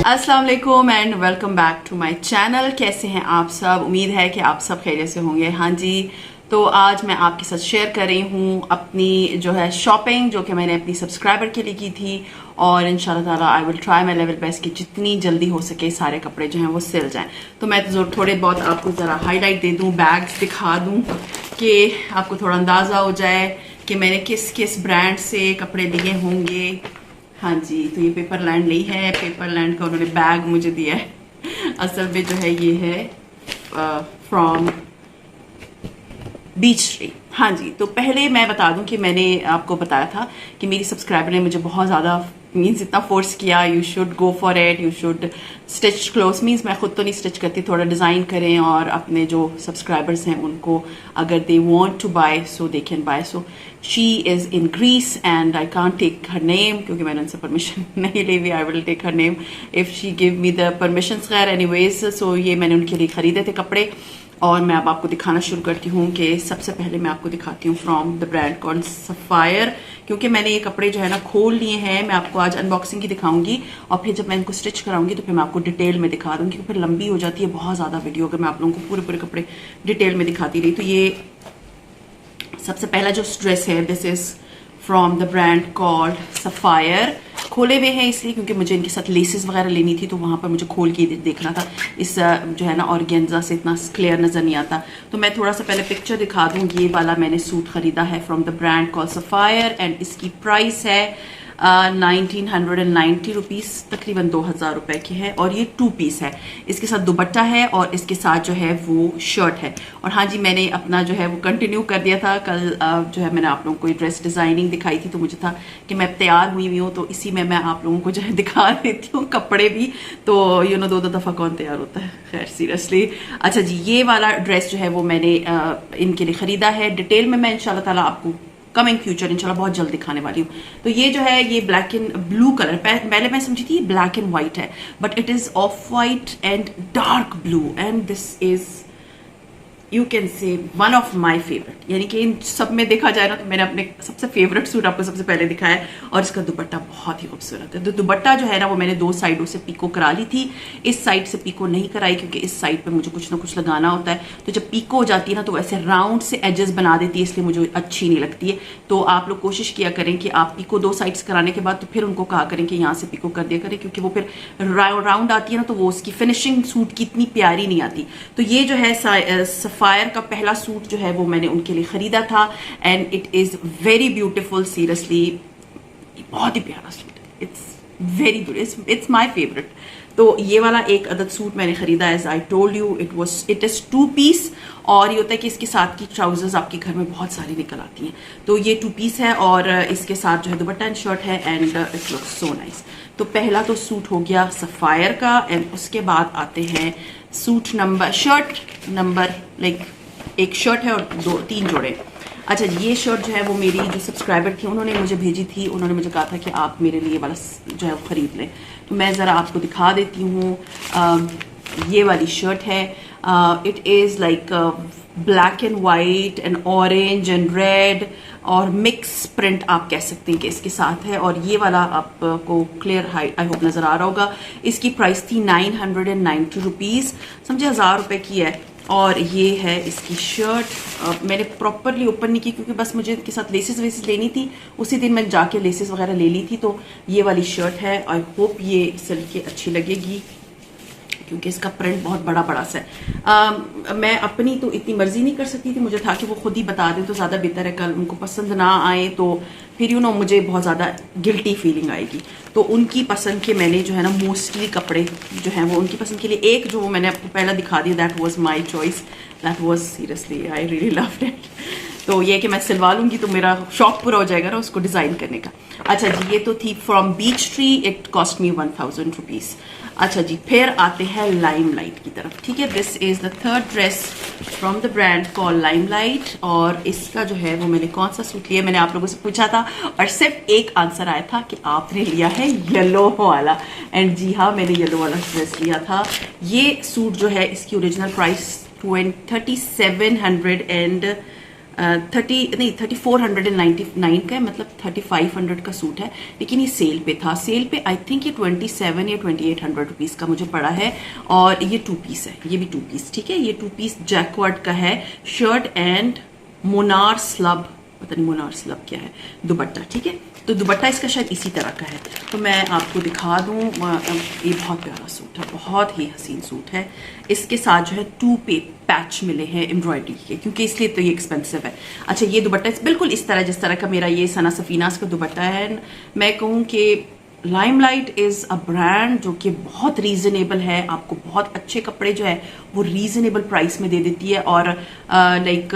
अस्सलाम वालेकुम and welcome back to my channel. कैसे हैं आप सब? उम्मीद है कि आप सब खैरियत से होंगे। हाँ जी, तो आज मैं आपके साथ शेयर कर रही हूँ अपनी जो है शॉपिंग, जो कि मैंने अपनी सब्सक्राइबर के लिए की थी। और इंशाल्लाह ताला I will try my level best कि जितनी जल्दी हो सके सारे कपड़े जो हैं वो सिल जाएं। तो मैं तो थोड़े बहुत आपको ज़रा हाईलाइट दे दूँ, बैग्स दिखा दूँ कि आपको थोड़ा अंदाज़ा हो जाए कि मैंने किस किस ब्रांड से कपड़े लिए होंगे। हाँ जी, तो ये पेपरलैंड नहीं है, पेपरलैंड का उन्होंने बैग मुझे दिया है। असल में जो है ये है फ्रॉम बीच ट्री। हाँ जी, तो पहले मैं बता दूं कि मैंने आपको बताया था कि मेरी सब्सक्राइबर ने मुझे बहुत ज़्यादा मीन्स इतना फोर्स किया, you should go for it, you should stitch cloth. Means मैं खुद तो नहीं स्टिच करती, थोड़ा डिज़ाइन करें और अपने जो सब्सक्राइबर्स हैं उनको अगर they want to buy so they can buy. So she is in Greece and I can't take her name क्योंकि मैंने उनसे परमिशन नहीं ली हुई। I will take her name if she give me the permission. खैर anyways, so ये मैंने उनके लिए ख़रीदे थे कपड़े और मैं अब आपको दिखाना शुरू करती हूँ कि सबसे पहले मैं आपको दिखाती हूँ from the brand called sapphire. क्योंकि मैंने ये कपड़े जो है ना खोल लिए हैं, मैं आपको आज अनबॉक्सिंग की दिखाऊंगी और फिर जब मैं इनको स्टिच कराऊंगी तो फिर मैं आपको डिटेल में दिखा दूँगी। फिर लंबी हो जाती है बहुत ज़्यादा वीडियो अगर मैं आप लोगों को पूरे पूरे कपड़े डिटेल में दिखाती रही। तो ये सबसे पहला जो ड्रेस है, this is from the brand called sapphire. खोले हुए हैं इसलिए क्योंकि मुझे इनके साथ लेसेस वगैरह लेनी थी, तो वहाँ पर मुझे खोल के देखना था। इस जो है ना ऑर्गेन्जा से इतना क्लियर नज़र नहीं आता। तो मैं थोड़ा सा पहले पिक्चर दिखा दूँ। ये वाला मैंने सूट ख़रीदा है from the brand called sapphire and इसकी प्राइस है 1990 रुपीज़, तकरीबन 2000 रुपये की है। और ये 2 पीस है, इसके साथ दुपट्टा है और इसके साथ जो है वो शर्ट है। और हाँ जी, मैंने अपना जो है वो कंटिन्यू कर दिया था। कल जो है मैंने आप लोगों को ड्रेस डिज़ाइनिंग दिखाई थी, तो मुझे था कि मैं तैयार हुई हूँ तो इसी में मैं आप लोगों को जो है दिखा देती हूँ कपड़े भी। तो यू नो दो दफ़ा कौन तैयार होता है, खैर सीरियसली। अच्छा जी, ये वाला ड्रेस जो है वो मैंने इनके लिए ख़रीदा है। डिटेल में मैं इंशाल्लाह ताला आपको कमिंग फ्यूचर इंशाल्लाह बहुत जल्द दिखाने वाली हूँ। तो ये जो है ये ब्लैक एंड ब्लू कलर, पहले मैं समझी थी ब्लैक एंड व्हाइट है, but it is of white and dark blue and this is you can say one of my favourite. यानी कि इन सब में देखा जाए ना तो मैंने अपने सबसे फेवरेट सूट आपको सबसे पहले दिखाया है। और इसका दुपट्टा बहुत ही खूबसूरत है। तो दुपट्टा जो है ना वो मैंने 2 साइडों से पीको करा ली थी। इस साइड से पीको नहीं कराई क्योंकि इस साइड पे मुझे कुछ ना कुछ लगाना होता है। तो जब पीको हो जाती है ना तो वैसे राउंड से एजेस बना देती है, इसलिए मुझे अच्छी नहीं लगती है। तो आप लोग कोशिश किया करें कि आप पीको 2 साइड्स कराने के बाद तो फिर उनको कहा करें कि यहाँ से पीको कर दिया करें, क्योंकि वो फिर राउंड आती है ना तो वो उसकी फिनिशिंग सूट की इतनी प्यारी नहीं आती। तो ये जो है सफायर का पहला सूट जो है वो मैंने उनके लिए खरीदा था and it is very beautiful. Seriously बहुत ही प्यारा सूट है, it's very beautiful, it's my favourite. तो ये वाला एक अदद सूट मैंने खरीदा, as I told you it is 2 piece. और ये होता है कि इसके साथ की ट्राउजर्स आपके घर में बहुत सारी निकल आती हैं। तो ये 2 पीस है और इसके साथ जो है दुपट्टा एंड शर्ट है and it looks so nice. तो पहला तो सूट हो गया सफायर का एंड उसके बाद आते हैं suit number, shirt number, like एक शर्ट है और 2-3 जोड़े। अच्छा जी, ये शर्ट जो है वो मेरी जो सब्सक्राइबर थी उन्होंने मुझे भेजी थी। उन्होंने मुझे कहा था कि आप मेरे लिए वाला जो है वो ख़रीद लें। तो मैं ज़रा आपको दिखा देती हूँ। ये वाली शर्ट है, it is like black and white and orange and red और मिक्स प्रिंट आप कह सकते हैं कि इसके साथ है। और ये वाला आपको क्लियर आई होप नज़र आ रहा होगा। इसकी प्राइस थी 990 रुपीज़, समझे 1000 रुपये की है। और ये है इसकी शर्ट। मैंने प्रॉपरली ओपन नहीं की क्योंकि बस मुझे इनके साथ लेसेस वेसेस लेनी थी। उसी दिन मैं जाके लेसेस वगैरह ले ली थी। तो ये वाली शर्ट है, आई होप ये सिल के अच्छी लगेगी क्योंकि इसका प्रिंट बहुत बड़ा बड़ा सा है। मैं अपनी तो इतनी मर्जी नहीं कर सकती थी, मुझे था कि वो खुद ही बता दें तो ज़्यादा बेहतर है। कल उनको पसंद ना आए तो फिर यू नो मुझे बहुत ज़्यादा गिल्टी फीलिंग आएगी। तो उनकी पसंद के मैंने जो है ना मोस्टली कपड़े जो हैं वो उनकी पसंद के लिए, एक जो मैंने आपको पहला दिखा दिया that was my choice, that was seriously I really loved it. तो ये कि मैं सिलवा लूँगी तो मेरा शौक पूरा हो जाएगा ना उसको डिज़ाइन करने का। अच्छा जी, ये तो थी from beech tree, it cost me 1000 rupees. अच्छा जी, फिर आते हैं लाइमलाइट की तरफ। ठीक है, this is the third dress from the brand call limelight. और इसका जो है वो मैंने कौन सा सूट लिया, मैंने आप लोगों से पूछा था और सिर्फ एक आंसर आया था कि आपने लिया है येलो वाला। एंड जी हाँ, मैंने येलो वाला ड्रेस लिया था। ये सूट जो है इसकी ओरिजिनल प्राइस 3700 एंड 3499 का है, मतलब 3500 का सूट है, लेकिन ये सेल पे था। सेल पे आई थिंक ये 27 या 2800 रुपीज़ का मुझे पड़ा है। और ये 2 पीस है, ये भी 2 पीस, ठीक है। ये 2 पीस जैकवर्ड का है, शर्ट एंड मोनार स्लब, पता नहीं मोनार स्लब क्या है, दुपट्टा, ठीक है। तो दुपट्टा इसका शायद इसी तरह का है। तो मैं आपको दिखा दूँ, ये बहुत प्यारा सूट है, बहुत ही हसीन सूट है। इसके साथ जो है 2 पैच मिले हैं एम्ब्रॉयडरी के, क्योंकि इसलिए तो ये एक्सपेंसिव है। अच्छा, ये दुपट्टा बिल्कुल इस तरह जिस तरह का मेरा ये सना सफीनास का दुपट्टा है। मैं कहूँ कि लाइमलाइट इज़ अ ब्रांड जो कि बहुत रीज़नेबल है, आपको बहुत अच्छे कपड़े जो है वो रीज़नेबल प्राइस में दे देती है। और लाइक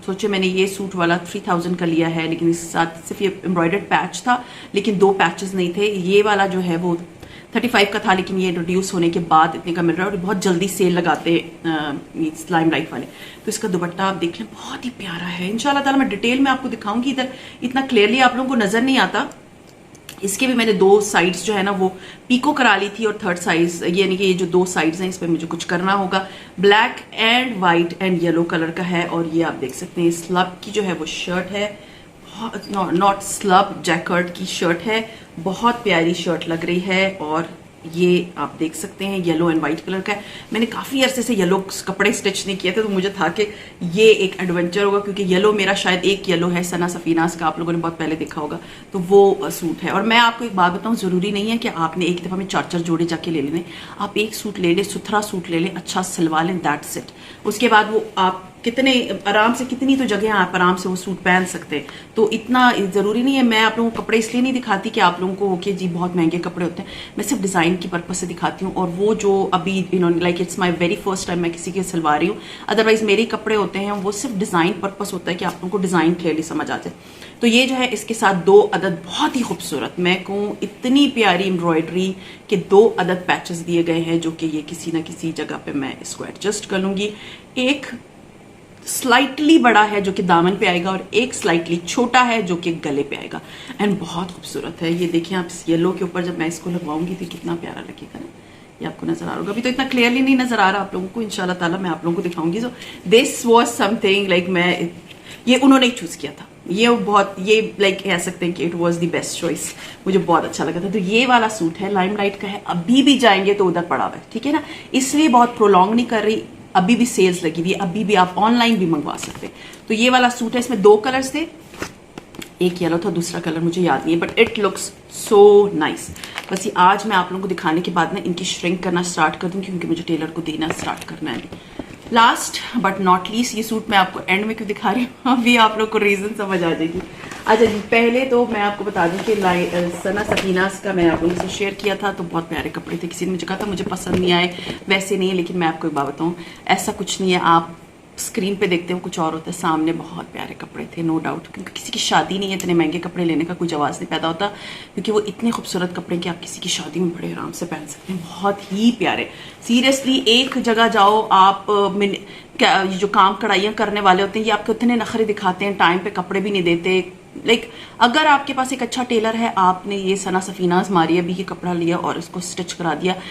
सोचे मैंने ये सूट वाला 3000 का लिया है, लेकिन इसके साथ सिर्फ ये एम्ब्रॉयडर्ड पैच था, लेकिन 2 पैचेस नहीं थे। ये वाला जो है वो 35 का था, लेकिन ये इंट्रोड्यूस होने के बाद इतने का मिल रहा है। और बहुत जल्दी सेल लगाते लाइमलाइट वाले। तो इसका दुपट्टा आप देख लें, बहुत ही प्यारा है। इंशाल्लाह ताला मैं डिटेल में आपको दिखाऊंगी, इधर इतना क्लियरली आप लोगों को नजर नहीं आता। इसके भी मैंने 2 साइड्स जो है ना वो पीको करा ली थी, और 3rd साइज यानी कि ये जो 2 साइड्स हैं इस पर मुझे कुछ करना होगा। Black and white and yellow colour का है। और ये आप देख सकते हैं स्लब की जो है वो शर्ट है, नॉट स्लब, जैकर्ड की शर्ट है, बहुत प्यारी शर्ट लग रही है। और ये आप देख सकते हैं येलो एंड वाइट कलर का है। मैंने काफ़ी अरसे से येलो कपड़े स्टिच नहीं किए थे, तो मुझे था कि ये एक एडवेंचर होगा, क्योंकि येलो मेरा शायद एक येलो है सना सफीनास का, आप लोगों ने बहुत पहले देखा होगा, तो वो सूट है। और मैं आपको एक बात बताऊं, ज़रूरी नहीं है कि आपने एक दफ़ा में 4 जोड़े जाके ले लेने। आप एक सूट ले लें, सुथरा सूट ले लें, अच्छा सिलवा लें, दैट्स इट। उसके बाद वो आप कितने आराम से, कितनी तो जगह आप आराम से वो सूट पहन सकते हैं। तो इतना ज़रूरी नहीं है। मैं आप लोगों को कपड़े इसलिए नहीं दिखाती कि आप लोगों को ओके जी बहुत महंगे कपड़े होते हैं, मैं सिर्फ डिज़ाइन की पर्पज से दिखाती हूँ। और वो जो अभी इन्होंने like it's my very first time मैं किसी के सिलवा रही हूँ, अदरवाइज मेरे कपड़े होते हैं वो सिर्फ डिज़ाइन पर्पज होता है कि आप लोगों को डिज़ाइन क्लियरली समझ आ जाए। तो ये जो है इसके साथ 2 अदद बहुत ही खूबसूरत, मैं कहूँ इतनी प्यारी एम्ब्रॉयडरी के 2 अदद पैचेस दिए गए हैं, जो कि ये किसी ना किसी जगह पे मैं इसको एडजस्ट कर लूँगी। एक स्लाइटली बड़ा है जो कि दामन पे आएगा, और एक स्लाइटली छोटा है जो कि गले पे आएगा, एंड बहुत खूबसूरत है। ये देखिए आप, येलो के ऊपर जब मैं इसको लगवाऊंगी तो कितना प्यारा लगेगा ना। ये आपको नजर आ रहा होगा, अभी तो इतना क्लियरली नहीं नजर आ रहा आप लोगों को, इंशाल्लाह ताला मैं आप लोगों को दिखाऊंगी। So this was something like, मैं ये उन्होंने ही चूज किया था, ये बहुत, ये लाइक कह सकते हैं कि it was the best choice, मुझे बहुत अच्छा लगा था। तो ये वाला सूट है, लाइमलाइट का है, अभी भी जाएंगे तो उधर पड़ा हुआ है, ठीक है ना, इसलिए बहुत प्रोलॉन्ग नहीं कर रही, अभी भी सेल्स लगी हुई है, अभी भी आप ऑनलाइन भी मंगवा सकते हैं। तो ये वाला सूट है, इसमें 2 कलर्स थे, एक येलो था, दूसरा कलर मुझे याद नहीं है, but it looks so nice. बस ये आज मैं आप लोगों को दिखाने के बाद ना इनकी श्रिंक करना स्टार्ट कर दूं, क्योंकि मुझे टेलर को देना स्टार्ट करना है। लास्ट बट नॉट लीस्ट, ये सूट मैं आपको एंड में क्यों दिखा रही हूँ, अभी आप लोग को रीजन समझ आ जाएगी। अच्छा जी, पहले तो मैं आपको बता दूं कि सना सफीनास का मैं आप लोगों से शेयर किया था, तो बहुत प्यारे कपड़े थे। किसी ने मुझे कहा था मुझे पसंद नहीं आए, वैसे नहीं है, लेकिन मैं आपको एक बात बताऊँ, ऐसा कुछ नहीं है। आप स्क्रीन पे देखते हो कुछ और होता है, सामने बहुत प्यारे कपड़े थे, नो डाउट, क्योंकि किसी की शादी नहीं है, इतने महंगे कपड़े लेने का कोई जवाब नहीं पैदा होता, क्योंकि वो इतने खूबसूरत कपड़े कि आप किसी की शादी में बड़े आराम से पहन सकते हैं, बहुत ही प्यारे। सीरियसली एक जगह जाओ आप, जो काम कढ़ाइयाँ करने वाले होते हैं, ये आपको इतने नखरे दिखाते हैं, टाइम पे कपड़े भी नहीं देते। लाइक अगर आपके पास एक अच्छा टेलर है, आपने ये सना सफीनाज मारिया भी ये कपड़ा लिया और इसको स्टिच करा दिया,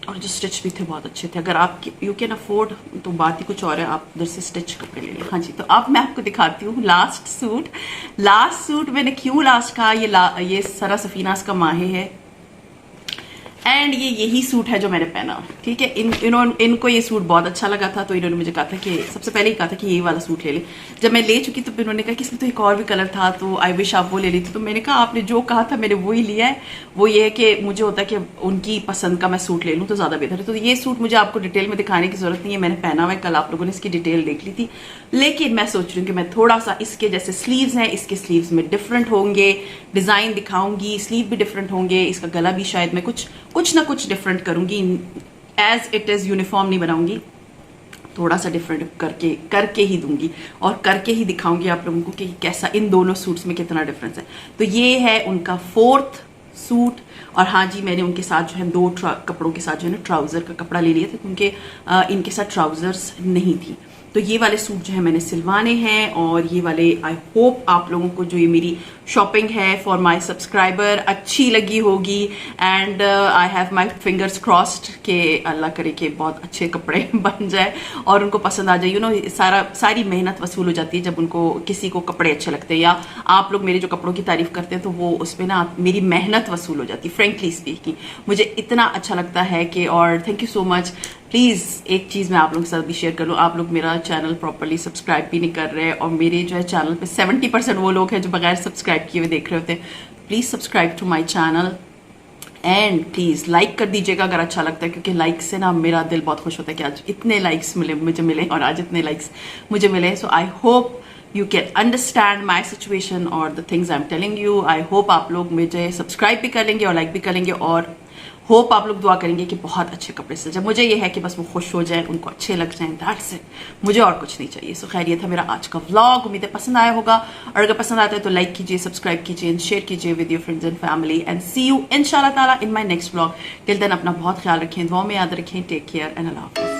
और जो स्टिच भी थे बहुत अच्छे थे। अगर आप यू कैन अफोर्ड तो बात ही कुछ और है, आप उधर से स्टिच कपड़े ले लें। हाँ जी, तो अब मैं आपको दिखाती हूँ लास्ट सूट। लास्ट सूट मैंने क्यों लास्ट कहा, ये सना सफीनास का माहे है, एंड ये यही सूट है जो मैंने पहना, ठीक है। इनको ये सूट बहुत अच्छा लगा था, तो इन्होंने मुझे कहा था कि सबसे पहले ही कहा था कि ये वाला सूट ले ले। जब मैं ले चुकी तो इन्होंने कहा कि इसमें तो एक और भी कलर था, तो आई विश आप वो ले लेती। तो मैंने कहा आपने जो कहा था मैंने वही लिया है। वो ये है कि मुझे होता है कि उनकी पसंद का मैं सूट ले लूँ तो ज़्यादा बेहतर है। तो ये सूट मुझे आपको डिटेल में दिखाने की जरूरत नहीं है, मैंने पहना हुआ है, कल आप लोगों ने इसकी डिटेल देख ली थी। लेकिन मैं सोच रही हूँ कि मैं थोड़ा सा इसके जैसे स्लीव्स हैं, इसके स्लीव्स में डिफरेंट होंगे, डिज़ाइन दिखाऊंगी, स्लीव भी डिफरेंट होंगे, इसका गला भी शायद मैं कुछ ना कुछ डिफरेंट करूंगी, एज इट इज यूनिफॉर्म नहीं बनाऊंगी, थोड़ा सा डिफरेंट करके ही दूंगी और करके ही दिखाऊंगी आप लोगों को कि कैसा इन दोनों सूट्स में कितना डिफरेंस है। तो ये है उनका 4th सूट। और हाँ जी, मैंने उनके साथ जो है 2 कपड़ों के साथ जो है ना ट्राउजर का कपड़ा ले लिया था, क्योंकि इनके साथ ट्राउजर्स नहीं थी। तो ये वाले सूट जो है मैंने सिलवाने हैं, और ये वाले आई होप आप लोगों को जो ये मेरी शॉपिंग है फॉर माय सब्सक्राइबर अच्छी लगी होगी। And I have my fingers crossed के अल्लाह करे कि बहुत अच्छे कपड़े बन जाए और उनको पसंद आ जाए। यू नो, सारी मेहनत वसूल हो जाती है जब उनको किसी को कपड़े अच्छे लगते हैं, या आप लोग मेरे जो कपड़ों की तारीफ करते हैं तो वो उसमें ना मेरी मेहनत वसूल हो जाती है। फ्रेंकली स्पीकिंग मुझे इतना अच्छा लगता है कि, और thank you so much. Please एक चीज़ मैं आप लोगों के साथ भी शेयर कर लूँ, आप लोग मेरा चैनल प्रॉपरली सब्सक्राइब भी नहीं कर रहे, और मेरे जो है चैनल पे 70% वो लोग हैं जो बगैर सब्सक्राइब किए हुए देख रहे होते हैं। Please subscribe to my channel and please like कर दीजिएगा अगर अच्छा लगता है, क्योंकि लाइक से ना मेरा दिल बहुत खुश होता है कि आज इतने लाइक्स मुझे मिले और आज इतने लाइक्स मुझे मिले। So I hope you can understand my situation or the things I'm telling you. I hope आप लोग मुझे सब्सक्राइब भी कर लेंगे और लाइक भी कर लेंगे, और होप आप लोग दुआ करेंगे कि बहुत अच्छे कपड़े सिल जाए। मुझे ये है कि बस वो खुश हो जाए, उनको अच्छे लग जाए, दैट्स इट। मुझे और कुछ नहीं चाहिए। सो खैर, ये था मेरा आज का व्लॉग। उम्मीद है पसंद आया होगा, और अगर पसंद आता है तो लाइक कीजिए, सब्सक्राइब कीजिए एंड शेयर कीजिए with your friends and family, and see you इंशाल्लाह ताला in my next vlog. Till then अपना बहुत ख्याल रखें, दुआ में याद रखें। टेक केयर एंड अल्लाह हाफिज़।